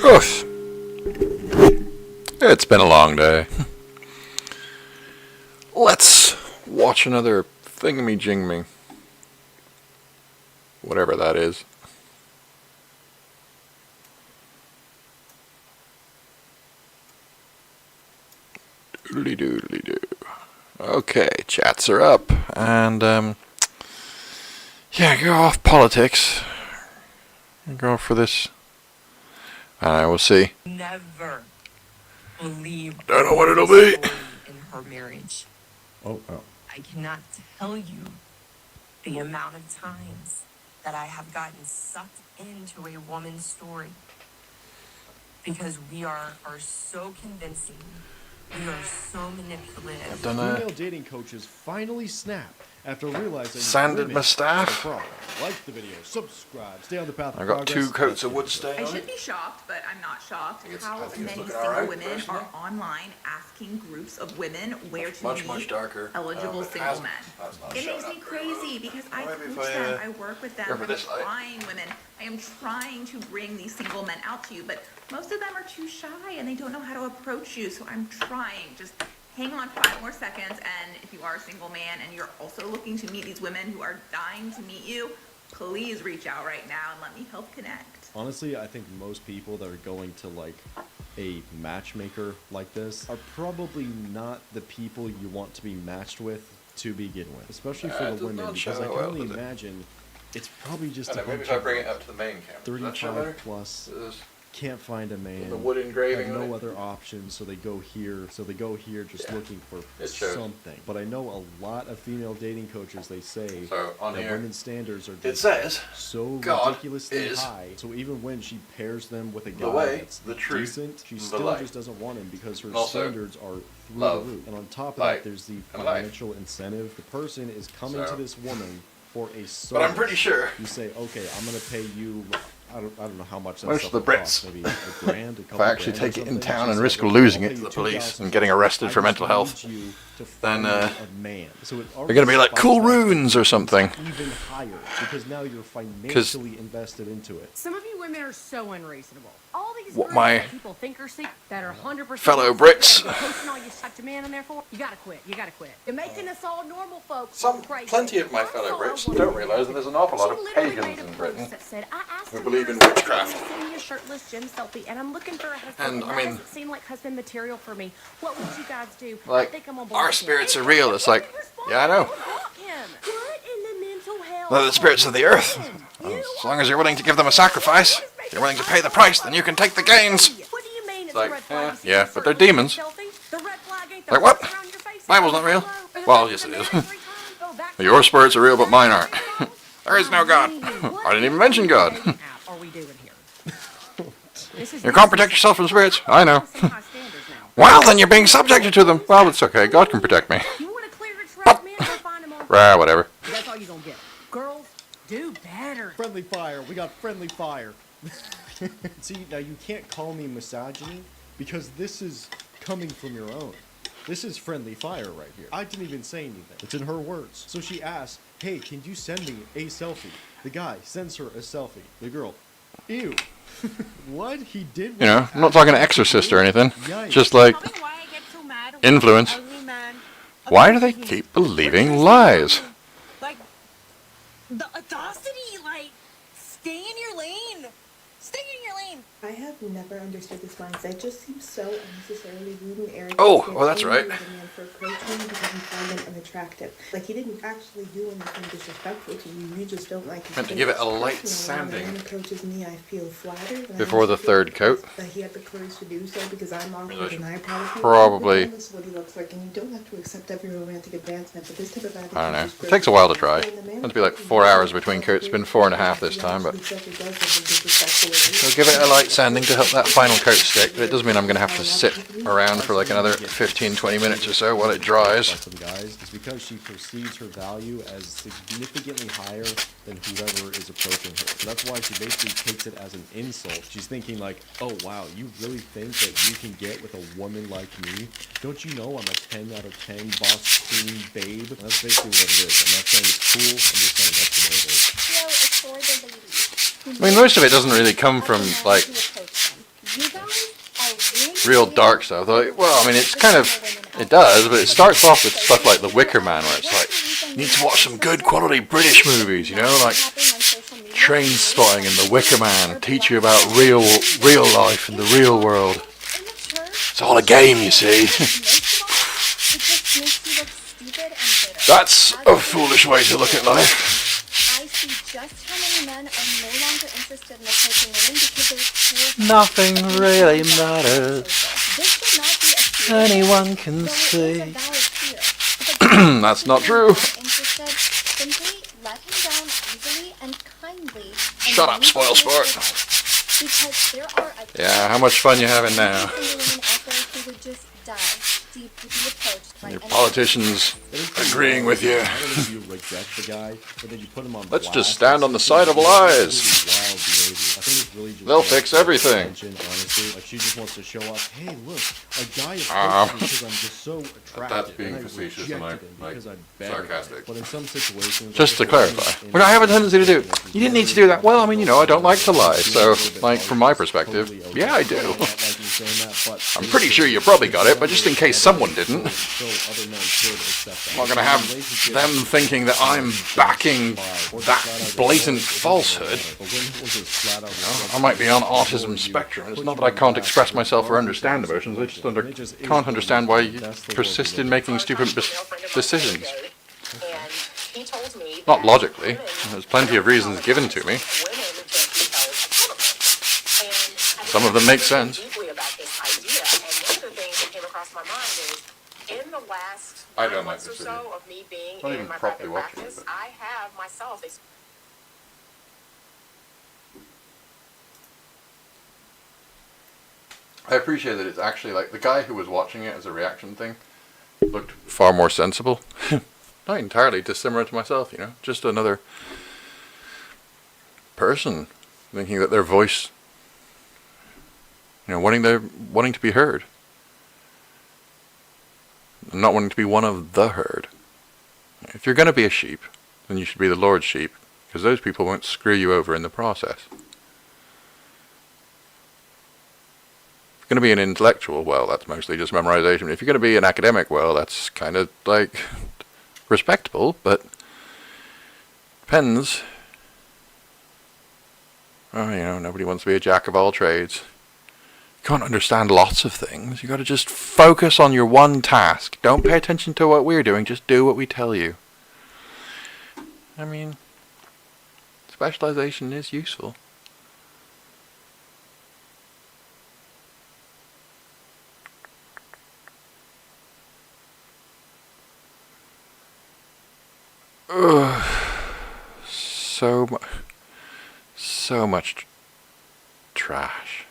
Oof. It's been a long day. Let's watch another thingamajigmy. Whatever that is. Doodly doodly doo. Okay, chats are up, and yeah, go off politics. Go for this. I will see. Never believe. Don't know what it'll be. In her marriage. Oh. I cannot tell you the amount of times that I have gotten sucked into a woman's story because we are so convincing. We are so manipulative. Female dating coaches finally snap after realizing sanded my staff. Like the video, subscribe, stay on the path of I got progress. 2 coats of wood stain I on should it. be shocked, but I'm not shocked. How I think it's many looking single alright, women personally. are online asking groups of women where to Much meet darker. eligible It single hasn't- men. that's not It showing makes me up very well. crazy because I Maybe if coach I, them, I work with them, go for I'm this light. trying women. I am trying to bring these single men out to you, but most of them are too shy and they don't know how to approach you, so I'm trying. Just hang on 5 more seconds, and if you are a single man and you're also looking to meet these women who are dying to meet you, please reach out right now and let me help connect. Honestly, I think most people that are going to like a matchmaker like this are probably not the people you want to be matched with to begin with, especially for It the does women, not because show I can well, only does it? imagine it's probably just a Maybe bunch if I of bring it up to the main camera. Does that show 35 better? plus This can't find a man, the wood engraving have on no it? other options, so they go here just Yeah, looking for it shows. something. But I know a lot of female dating coaches, they say So on that here, women's standards are it just says so God ridiculously is high. So even when she pairs them with a the guy way, that's the truth, decent, she the still light. just doesn't want him because her And also, standards are through love, the roof. And on top of light, that, there's the and life. financial incentive. The person is coming So- to this woman for a service. But I'm pretty sure You say, okay, I'm gonna pay you. I don't know how much that Most stuff of the would Brits, cost. Maybe a grand, a if couple I actually grand or take it in something. town She's and like, risk okay, losing I'll it to pay the you police and $2,000. getting arrested I for just mental health, need you to then, find me a man. So it they're gonna be like, already cool spikes that runes or something. even higher because now you're financially invested into it. Some of you women are so unreasonable. All these What groups my that people think are sick that are 100% fellow Brits. posting all you such a man in there for. You gotta quit. You gotta quit. You're making us all normal folks. crazy. Plenty of my I fellow saw a Brits woman don't realise that there's an awful lot She of literally pagans made a in post Britain that said, I asked who him believe in for a witchcraft. selfie, send me a shirtless gym selfie, and I'm looking for a husband. And, And I that mean, doesn't seem like husband material for me. What would you guys do? like, I think I'm on board our with you. spirits are And real. It's like, yeah, I know. Fuck him. What in the mental hell? They're the spirits of the earth. As long as you're willing to give them a sacrifice, if you're willing to pay the price, then you can take the gains. What do you mean it's Like, a red flag? You see yeah, a but they're shirtless demons. selfie? The red flag ain't the Like what? rocks around your face. Bible's not real. Hello? Well, yes, it is. Oh, back to Your spirits are real, but mine aren't. There is no God. I didn't even mention God. What are we doing here? This is You can't protect yourself from spirits. I know. some high standards now. Well, then you're being subjected to them. Well, it's okay. God can protect me. You want a clearance route, man? Go find them on. Rah, whatever. That's all you gonna get. Girls, do better. Friendly fire. We got friendly fire. See, now you can't call me misogyny because this is coming from your own. This is friendly fire right here. I didn't even say anything. It's in her words. So she asked, hey, can you send me a selfie? The guy sends her a selfie. The girl, ew. What? He did what You know, he I'm not talking to asked Exorcist you or to do? anything. Yikes. Just like Tell me why I get so mad when influence. an ugly man Why do they approaches me. keep believing lies? Like, the audacity, like, stay in your lane. Stay in your lane. I have never understood this mindset. It just seems so unnecessarily rude and arrogant. Oh, to well, that's angry right. with a man for approaching because you find him unattractive. Like, he didn't actually do anything disrespectful to you. You just don't like his Meant to face. give it a light Personally, when sanding a man approaches me, I feel flattered. and I before the also feel third coat. that he had the courage to do so because I'm awkward Really and I probably probably- This is what he looks like, and you don't have to accept every romantic advancement, but this type of attitude I don't know. is It takes a while to try. gross. Meant to be like 4 hours between coats. It's been 4.5 this time, but so give it a light sanding to help that final coat stick. But it does mean I'm going to have to sit around for like another 15-20 minutes or so while it dries. By some guys is because she perceives her value as significantly higher than whoever is approaching her. So that's why she basically takes it as an insult. She's thinking like, oh wow, you really think that you can get with a woman like me? Don't you know I'm a 10 out of 10 boss queen babe? And that's basically what it is. I'm not saying it's cool, I'm just saying that's the way it is. It's for the ladies. I mean, most of it doesn't really come from like real dark stuff. Like, well, I mean, it's kind of, it does, but it starts off with stuff like The Wicker Man, where it's like, you need to watch some good quality British movies, you know, like Train Spotting and The Wicker Man, teach you about real life in the real world. It's all a game, you see. That's a foolish way to look at life. I see just how many men are no longer interested in approaching women because they fear. Nothing really matters. This should not be a fear. Anyone can Though it is see. a valid fear. But That's not true. interested, simply let him down easily and kindly. And Shut up, leave spoil him sport. because there are a Yeah, how much fun you having now? single women out there who would just die deep to be approached by Your any- politicians agreeing with you. I don't know if you reject the guy, but then you put him on Let's blast. just stand on the side of It's lies. really wild behavior. I think it's really just They'll like fix everything. attention, honestly. Like she just wants to show off, hey, look, a guy is Ah. because I'm just so attractive. That's being and I facetious and rejected him like because I'm better. sarcastic. But in some situations, Just to like, clarify, in- what I have a tendency to do, you didn't need to do that. Well, I mean, you know, I don't like to lie, so, like, from my perspective, yeah, I do. I'm pretty sure you probably got it, but just in case someone didn't, I'm not going to have them thinking that I'm backing that blatant falsehood. I might be on autism spectrum. It's not that I can't express myself or understand emotions. I just can't understand why you persist in making stupid decisions. And he told me Not that logically. women There's plenty of reasons given to me. women just because and Some of them make sense. deeply about this idea. And one of the things that came across my mind is in the last I don't 9 like months or this so video. of me being Not in even my properly private watching it, practice, but- I have myself I appreciate that it's actually like the guy who was watching it as a reaction thing looked far more sensible. Not entirely dissimilar to myself, you know, just another person thinking that their voice, you know, wanting to be heard, and not wanting to be one of the herd. If you're going to be a sheep, then you should be the Lord's sheep, because those people won't screw you over in the process. If you're going to be an intellectual, well, that's mostly just memorization. If you're going to be an academic, well, that's kind of like respectable, but depends. Oh, you know, nobody wants to be a jack of all trades. You can't understand lots of things. You got to just focus on your one task. Don't pay attention to what we're doing. Just do what we tell you. I mean, specialization is useful. Ugh. So much trash.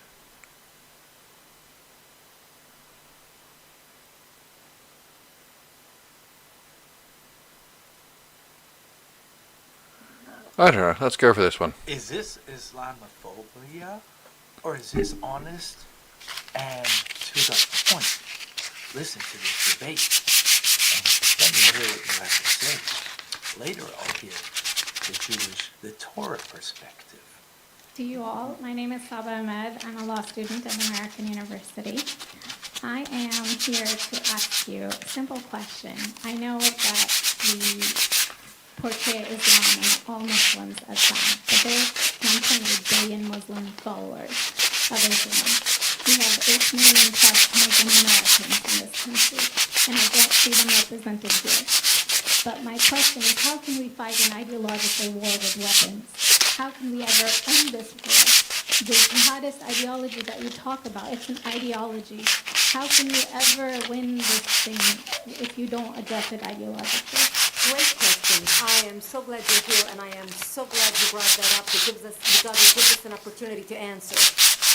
I don't know. Let's go for this one. Is this Islamophobia, or is this honest and to the point? Listen to this debate, and let me hear what you have to say. Later I'll hear the Torah perspective. To you all, my name is Saba Ahmed. I'm a law student at American University. I am here to ask you a simple question. I know that we portray Islam and all Muslims as bad, but there's 1.8 billion Muslim followers of Islam. We have 8 million plus Muslim Americans in this country, and I don't see them represented here. But my question is, how can we fight an ideological war with weapons? How can we ever end this war? The jihadist ideology that you talk about, it's an ideology. How can you ever win this thing if you don't address it ideologically? Great question. I am so glad you're here, and I am so glad you brought that up. Because it gives us an opportunity to answer.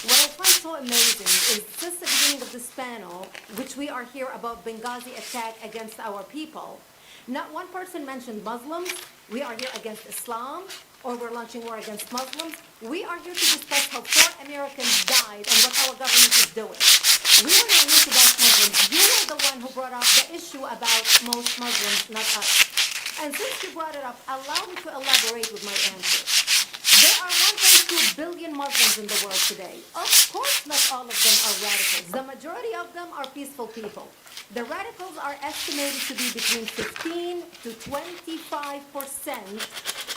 What I find so amazing is since the beginning of this panel, which we are here about Benghazi attack against our people, not one person mentioned Muslims. We are here against Islam, or we're launching war against Muslims. We are here to discuss how 4 Americans died and what our government is doing. We were not here to bash Muslims. You were the one who brought up the issue about most Muslims, not us. And since you brought it up, allow me to elaborate with my answer. There are 1.2 1.2 billion Muslims in the world today. Of course, not all of them are radicals. The majority of them are peaceful people. The radicals are estimated to be between 15 to 25%,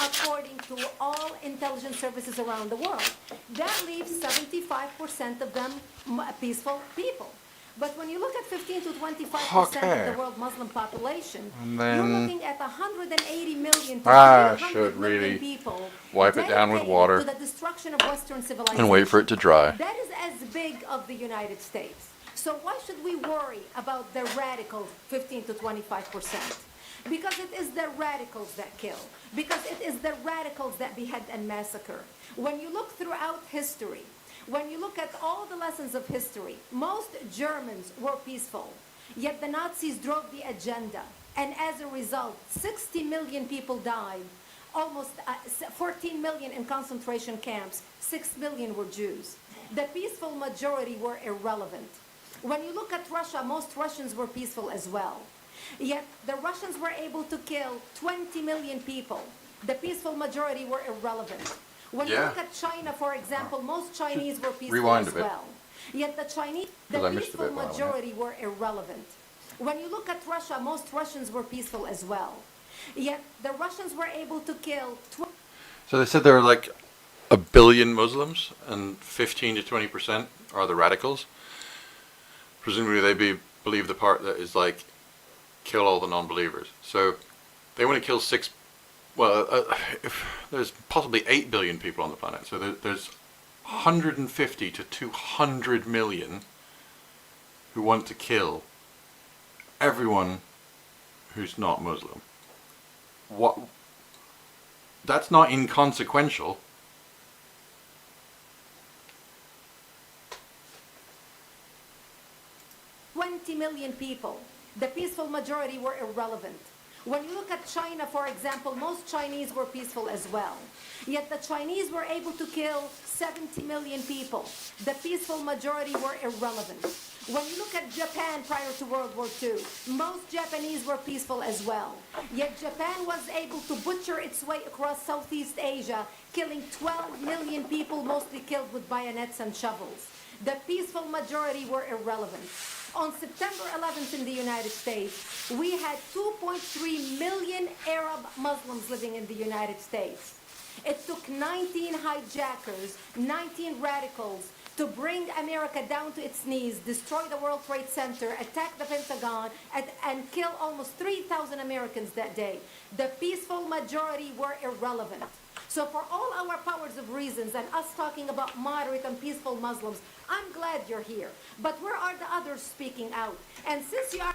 according to all intelligence services around the world. That leaves 75% of them peaceful people. But when you look at 15 to 25% Okay. of the world Muslim population, And you're then looking at 180 million to I 300 should million really people wipe it down with dedicated water to the destruction of Western civilization. and wait for it to dry. That is as big of the United States. So why should we worry about the radical 15 to 25%? Because it is the radicals that kill. Because it is the radicals that behead and massacre. When you look throughout history, when you look at all the lessons of history, most Germans were peaceful, yet the Nazis drove the agenda. And as a result, 60 million people died, almost 14 million in concentration camps, 6 million were Jews. The peaceful majority were irrelevant. When you look at Russia, most Russians were peaceful as well. Yet the Russians were able to kill 20 million people. The peaceful majority were irrelevant. When you look at China, for example, most Chinese were peaceful rewind a as bit. well. Yet the 'Cause I peaceful missed a bit while I went. majority were irrelevant. When you look at Russia, most Russians were peaceful as well. Yet the Russians were able to kill So they said there are like 1 billion Muslims and 15 to 20% are the radicals. Presumably they believe the part that is like kill all the non-believers. So they want to kill there's possibly 8 billion people on the planet. So there's 150 to 200 million who want to kill everyone who's not Muslim. What? That's not inconsequential. $20 million people. The peaceful majority were irrelevant. When you look at China, for example, most Chinese were peaceful as well. Yet the Chinese were able to kill 70 million people. The peaceful majority were irrelevant. When you look at Japan prior to World War II, most Japanese were peaceful as well. Yet Japan was able to butcher its way across Southeast Asia, killing 12 million people, mostly killed with bayonets and shovels. The peaceful majority were irrelevant. On September 11th in the United States, we had 2.3 million Arab Muslims living in the United States. It took 19 hijackers, 19 radicals to bring America down to its knees, destroy the World Trade Center, attack the Pentagon, and kill almost 3,000 Americans that day. The peaceful majority were irrelevant. So for all our powers of reasons and us talking about moderate and peaceful Muslims, I'm glad you're here. But where are the others speaking out? And since you are...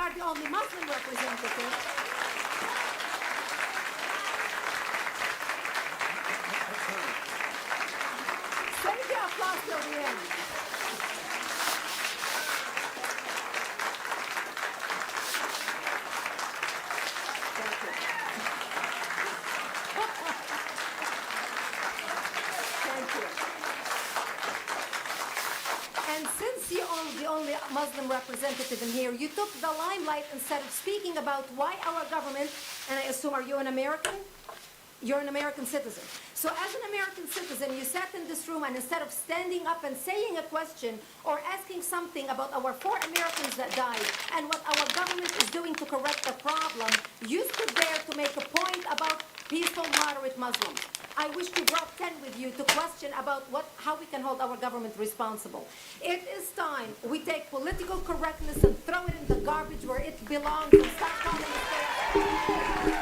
are the only Muslim representative. Save your applause till the end. Thank you. Thank you. And since you're the only Muslim representative in here, you took the limelight instead of speaking about why our government, and I assume, are you an American? You're an American citizen. So as an American citizen, you sat in this room and instead of standing up and saying a question or asking something about our 4 Americans that died and what our government is doing to correct the problem, you stood there to make a point about peaceful, moderate Muslims. I wish to grab 10 with you to question about how we can hold our government responsible. It is time we take political correctness and throw it in the garbage where it belongs and stop calling it.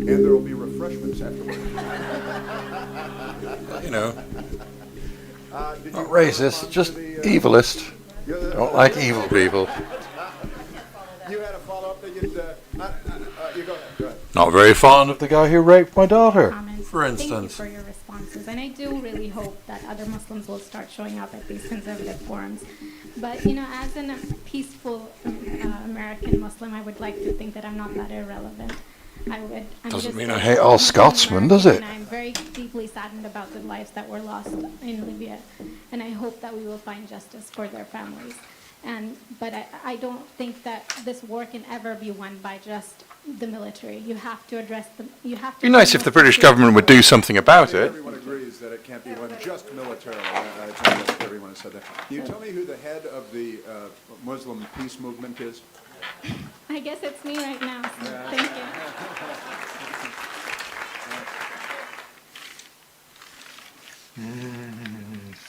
And there will be refreshments afterwards. You know, not racist, just evilist. Don't like evil people. You had a follow-up that you go ahead. Not very fond of the guy who raped my daughter, Comments. for Thank you instance. for your responses, and I do really hope that other Muslims will start showing up at these conservative forums. But you know, as a peaceful American Muslim, I would like to think that I'm not that irrelevant. I'm Doesn't just mean I a hate all Scotsmen, does it? And I'm very deeply saddened about the lives that were lost in Libya, and I hope that we will find justice for their families. But I don't think that this war can ever be won by just the military. You have to address them. You have to. It'd be nice if the British government would do something about it. Everyone agrees that it can't be won just militarily. I think that everyone has said that. Can you tell me who the head of the Muslim peace movement is? I guess it's me right now. So thank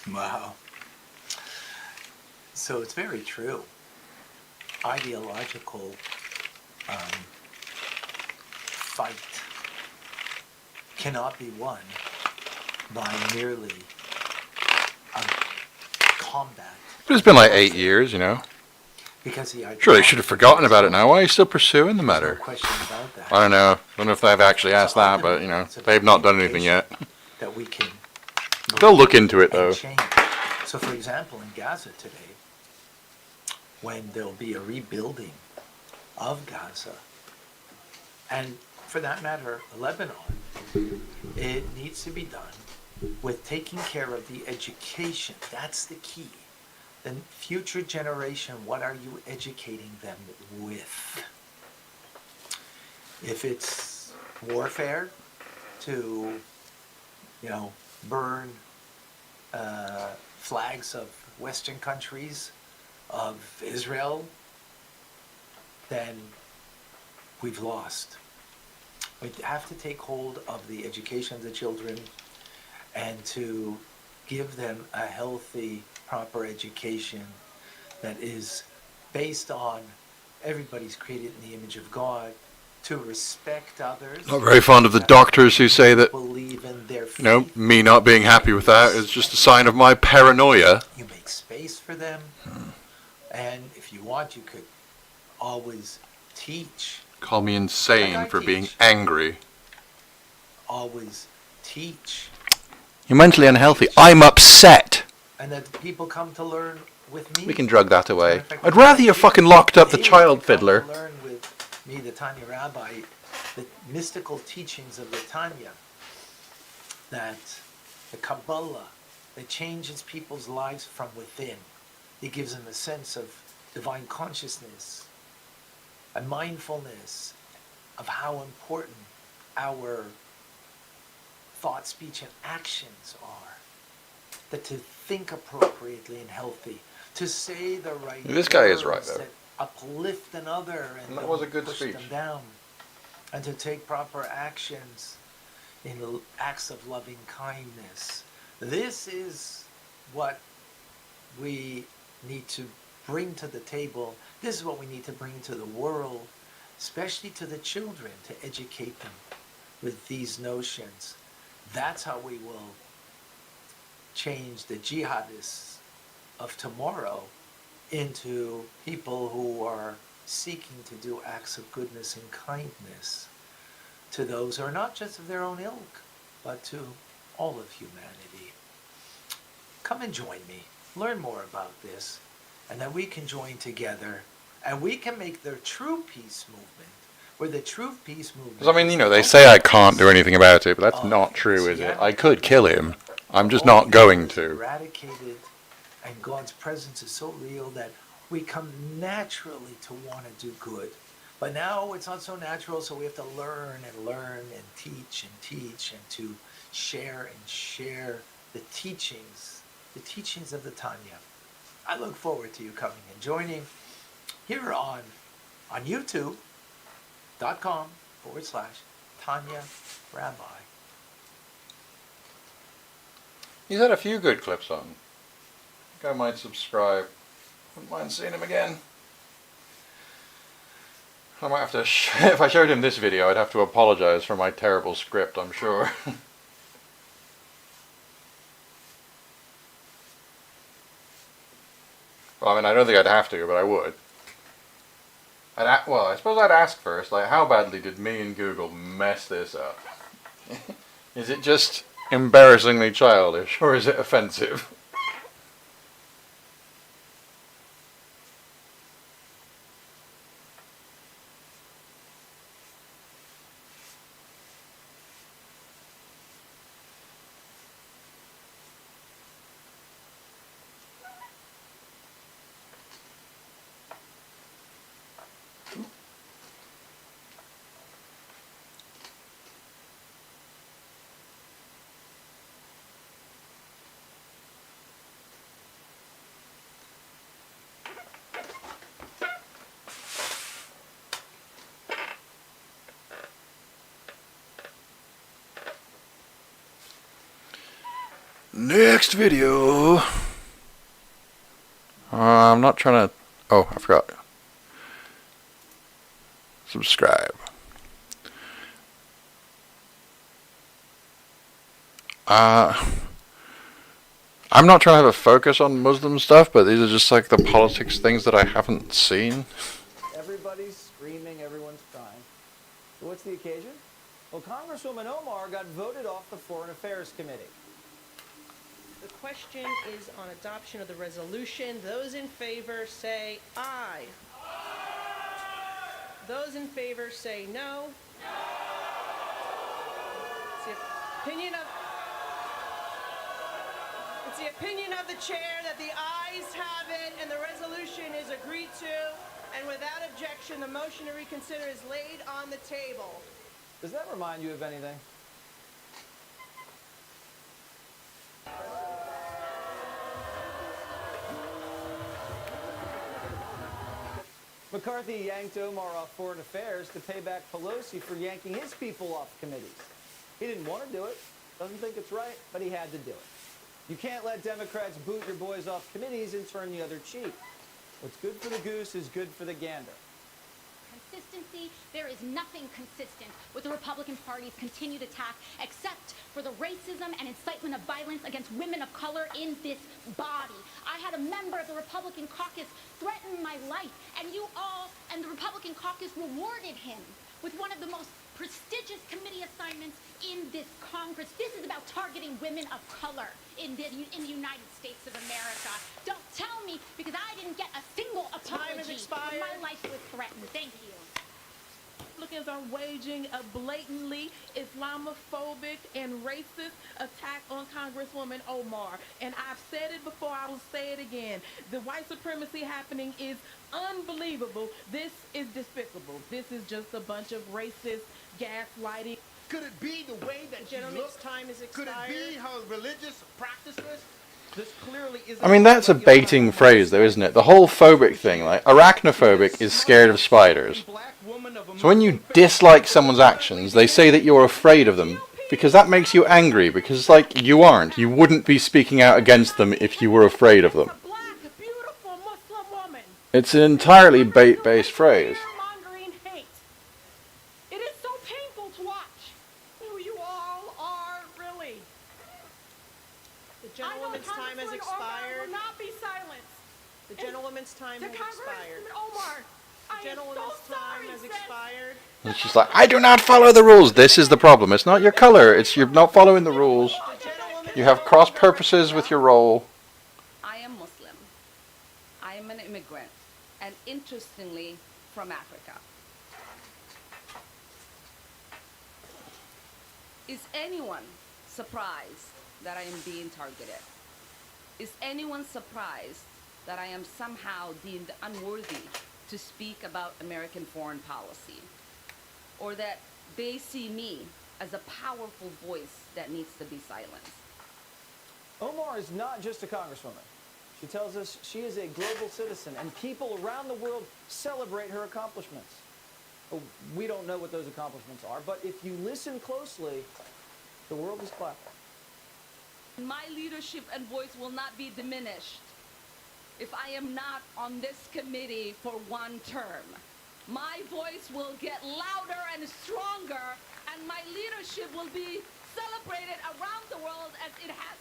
you. Wow. So it's very true. Ideological fight cannot be won by merely combat. But it's been like 8 years, you know. Because Sure, they should have forgotten about it now. Why are you still pursuing the no matter? question about that. I don't know. I don't know if they've actually asked that, but, you know, they've not done anything yet. That we can They'll look into it, though. and change. So, for example, in Gaza today, when there'll be a rebuilding of Gaza, and for that matter, Lebanon, it needs to be done with taking care of the education. That's the key. The future generation, what are you educating them with? If it's warfare to, burn flags of Western countries, of Israel, then we've lost. We have to take hold of the education of the children and to give them a healthy, proper education that is based on everybody's created in the image of God, to respect others. Not very fond of the doctors who say that, Believe in their faith. you know, me not being happy with that is just a sign of my paranoia. You make space for them. And if you want, you could always teach. Call me insane Like I for being teach. angry. Always teach. You're mentally unhealthy. I'm upset. And that people come to learn with me. We can drug that away. Matter of fact, I'd rather you fucking locked up the they child could come fiddler. to learn with me, the Tanya Rabbi, the mystical teachings of the Tanya, that the Kabbalah, that changes people's lives from within. It gives them a sense of divine consciousness, a mindfulness of how important our thought, speech, and actions are. That to think appropriately and healthy, to say the right This guy is right, words though. that uplift another and That was a don't good push speech. them down, and to take proper actions in the acts of loving kindness. This is what we need to bring to the table. This is what we need to bring to the world, especially to the children, to educate them with these notions. That's how we will change the jihadists of tomorrow into people who are seeking to do acts of goodness and kindness to those who are not just of their own ilk, but to all of humanity. Come and join me. Learn more about this, and that we can join together, and we can make the true peace movement, where the true peace movement... Because, I mean, you know, they say I can't do anything about it, but that's not true, is it? I could kill him. I'm just not going to. Eradicated, and God's presence is so real that we come naturally to want to do good. But now it's not so natural, so we have to learn and learn and teach and to share and share the teachings of the Tanya. I look forward to you coming and joining here on youtube.com/Tanya Rabbi. He's had a few good clips on. I think I might subscribe. Wouldn't mind seeing him again. I might have to, if I showed him this video, I'd have to apologize for my terrible script, I'm sure. Well, I mean, I don't think I'd have to, but I would. Well, I suppose I'd ask first, like, how badly did me and Google mess this up? Is it just embarrassingly childish, or is it offensive? Next video. I'm not trying to. Oh, I forgot. Subscribe. I'm not trying to have a focus on Muslim stuff, but these are just like the politics things that I haven't seen. Everybody's screaming, everyone's crying. So what's the occasion? Well, Congresswoman Omar got voted off the Foreign Affairs Committee. The question is on adoption of the resolution. Those in favor say aye. Those in favor say no. It's the opinion of the chair that the ayes have it and the resolution is agreed to. And without objection, the motion to reconsider is laid on the table. Does that remind you of anything? McCarthy yanked Omar off Foreign Affairs to pay back Pelosi for yanking his people off committees. He didn't want to do it, doesn't think it's right, but he had to do it. You can't let Democrats boot your boys off committees and turn the other cheek. What's good for the goose is good for the gander. Consistency, there is nothing consistent with the Republican Party's continued attack except for the racism and incitement of violence against women of color in this body. I had a member of the Republican caucus threaten my life, and you all and the Republican caucus rewarded him with one of the most prestigious committee assignments in this Congress. This is about targeting women of color in the United States of America. Don't tell me, because I didn't get a single apology when my life was threatened. Thank you. Republicans are waging a blatantly Islamophobic and racist attack on Congresswoman Omar. And I've said it before, I will say it again. The white supremacy happening is unbelievable. This is despicable. This is just a bunch of racist gaslighting. Could it be the way that she looked? Time is Could it be her religious practices? This clearly isn't. I mean, that's a baiting phrase, though, isn't it? The whole phobic thing, like, arachnophobic is scared of spiders. So when you dislike someone's actions, they say that you're afraid of them, because that makes you angry, because, like, you aren't. You wouldn't be speaking out against them if you were afraid of them. It's an entirely bait-based phrase. It is so painful to watch who you all are, really. The gentlewoman's time has expired. Will not be silenced. The gentlewoman's time has expired. Omar, The gentlewoman's time has expired. It's just like, I do not follow the rules. This is the problem. It's not your color. It's you're not following the rules. You have cross purposes with your role. I am Muslim. I am an immigrant, and interestingly, from Africa. Is anyone surprised that I am being targeted? Is anyone surprised that I am somehow deemed unworthy to speak about American foreign policy? Or that they see me as a powerful voice that needs to be silenced. Omar is not just a congresswoman. She tells us she is a global citizen, and people around the world celebrate her accomplishments. Oh, we don't know what those accomplishments are, but if you listen closely, the world is clapping. My leadership and voice will not be diminished if I am not on this committee for one term. My voice will get louder and stronger, and my leadership will be celebrated around the world as it has.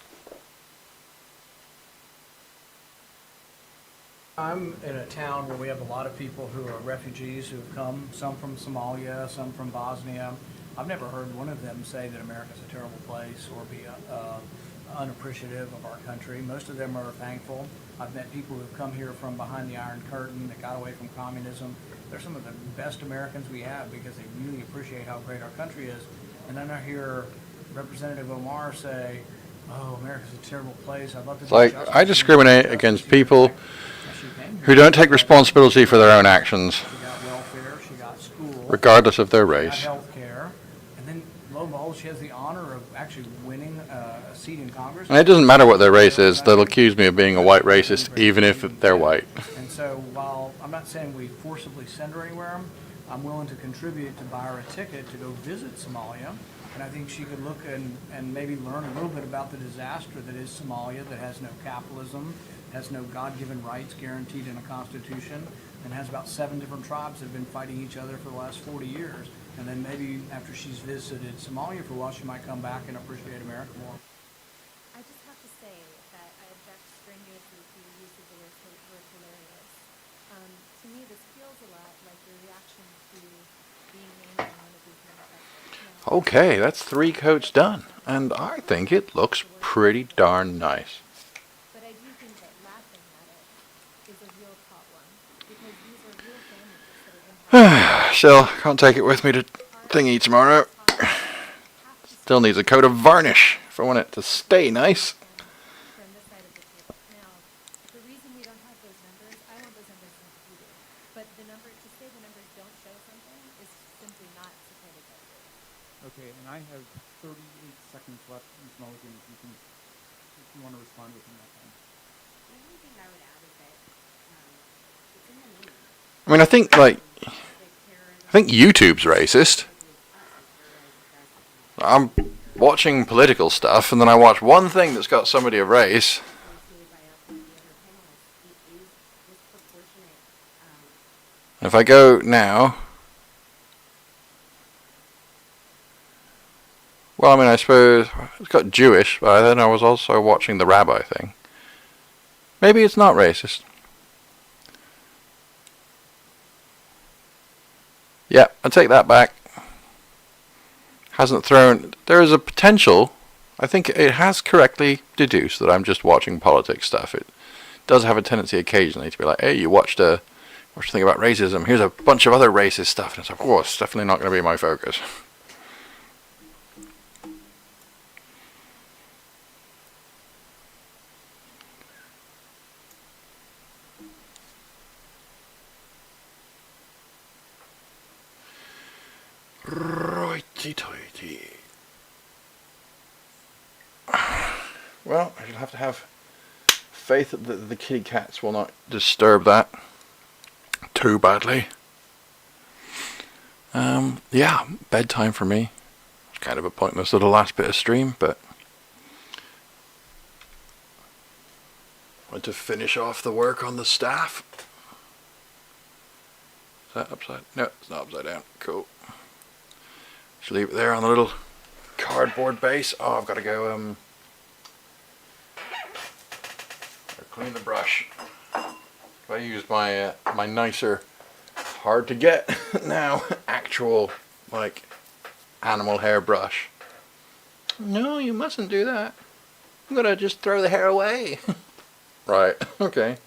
I'm in a town where we have a lot of people who are refugees who have come, some from Somalia, some from Bosnia. I've never heard one of them say that America's a terrible place or be unappreciative of our country. Most of them are thankful. I've met people who've come here from behind the Iron Curtain that got away from communism. They're some of the best Americans we have because they really appreciate how great our country is. And then I hear Representative Omar say, "Oh, America's a terrible place. I'd love to." It's like, I discriminate against people who don't take responsibility for their own actions, She got welfare, she got school, regardless of their she got race. health care, and then lo and behold, she has the honor of actually winning a seat in Congress. And it doesn't matter what their race is, they'll accuse me of being a white racist, even if they're white. And so while I'm not saying we forcibly send her anywhere, I'm willing to contribute to buy her a ticket to go visit Somalia. And I think she could look and maybe learn a little bit about the disaster that is Somalia, that has no capitalism, has no God-given rights guaranteed in a constitution, and has about 7 different tribes that have been fighting each other for the last 40 years. And then maybe after she's visited Somalia for a while, she might come back and appreciate America more. I just have to say that I object strenuously to your use of the word hilarious. To me, this feels a lot like your reaction to being named in one of these manifestos. Okay, that's 3 coats done, and I think it looks pretty darn nice. But I do think that laughing at it is a real problem, because these are real families that are impacted. Still, can't take it with me to thingy tomorrow. Still needs a coat of varnish if I want it to stay nice. From this side of the table. Now, the reason we don't have those numbers, I want those numbers since you do. But the number, to say the numbers don't show something is simply not supported by data. Okay, and I have 38 seconds left, Ms. Mulligan, if you want to respond within that time. The only thing I would add is that it's in the name. I mean, I think YouTube's racist. I'm watching political stuff, and then I watch one thing that's got somebody of race. If I go now, well, I mean, I suppose it's got Jewish, but then I was also watching the rabbi thing. Maybe it's not racist. Yeah, I take that back. Hasn't thrown... There is a potential. I think it has correctly deduced that I'm just watching politics stuff. It does have a tendency occasionally to be like, hey, you watched a thing about racism. Here's a bunch of other racist stuff. And it's like, oh, it's definitely not going to be my focus. Righty-tighty. Well, I shall have to have faith that the kitty cats will not disturb that too badly. Yeah, bedtime for me. It's kind of a pointless little last bit of stream, but I want to finish off the work on the staff. Is that upside? No, it's not upside down. Cool. Just leave it there on the little cardboard base. Oh, I've got to go clean the brush. I use my my nicer, hard to get now, actual like animal hair brush. No, you mustn't do that. I'm gonna just throw the hair away. Right. Okay.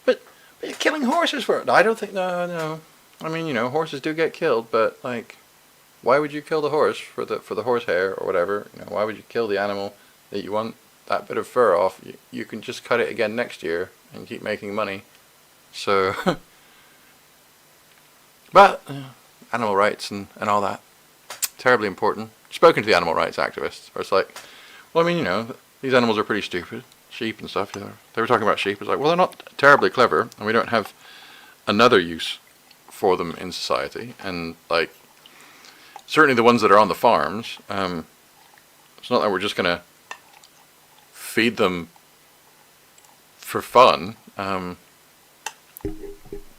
But you're killing horses for it. I don't think. No. I mean, you know, horses do get killed, but like, why would you kill the horse for the horse hair or whatever? You know, why would you kill the animal that you want that bit of fur off? You can just cut it again next year and keep making money. So, but animal rights and all that. terribly important. Spoken to the animal rights activists, where it's like, well, I mean, you know, these animals are pretty stupid. Sheep and stuff, yeah. They were talking about sheep. It's like, well, they're not terribly clever, and we don't have another use for them in society. And, like, certainly the ones that are on the farms, it's not that we're just going to feed them for fun.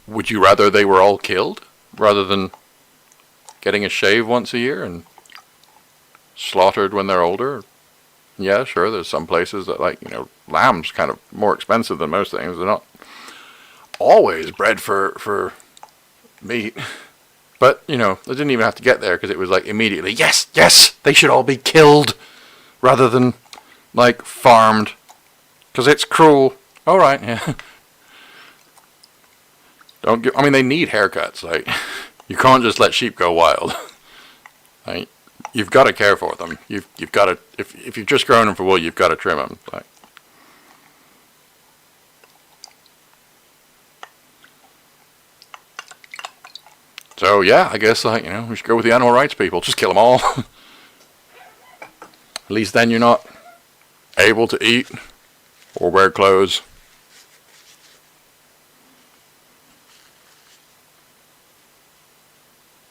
Would you rather they were all killed rather than getting a shave once a year and slaughtered when they're older? Yeah, sure, there's some places that, like, you know, lamb's kind of more expensive than most things. They're not always bred for meat. But, you know, they didn't even have to get there because it was like immediately, yes, yes, they should all be killed rather than, like, farmed. Because it's cruel. All right, yeah. Don't give, I mean, they need haircuts. Like, you can't just let sheep go wild. Like, you've got to care for them. You've got to, if you've just grown them for wool, you've got to trim them. Like, so yeah, I guess, like, you know, we should go with the animal rights people. Just kill them all. At least then you're not able to eat or wear clothes.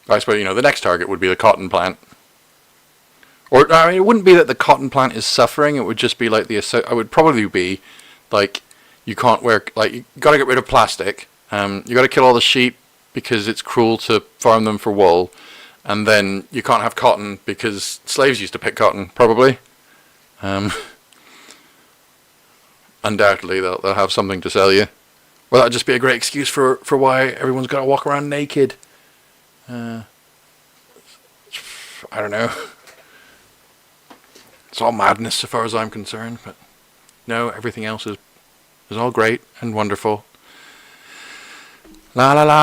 I suppose, you know, the next target would be the cotton plant. Or, I mean, it wouldn't be that the cotton plant is suffering. It would just be like it would probably be like, you can't wear, like, you got to get rid of plastic. You got to kill all the sheep because it's cruel to farm them for wool. And then you can't have cotton because slaves used to pick cotton, probably. Undoubtedly, they'll have something to sell you. Well, that'd just be a great excuse for why everyone's got to walk around naked. I don't know. It's all madness so far as I'm concerned, but no, everything else is all great and wonderful. La la la.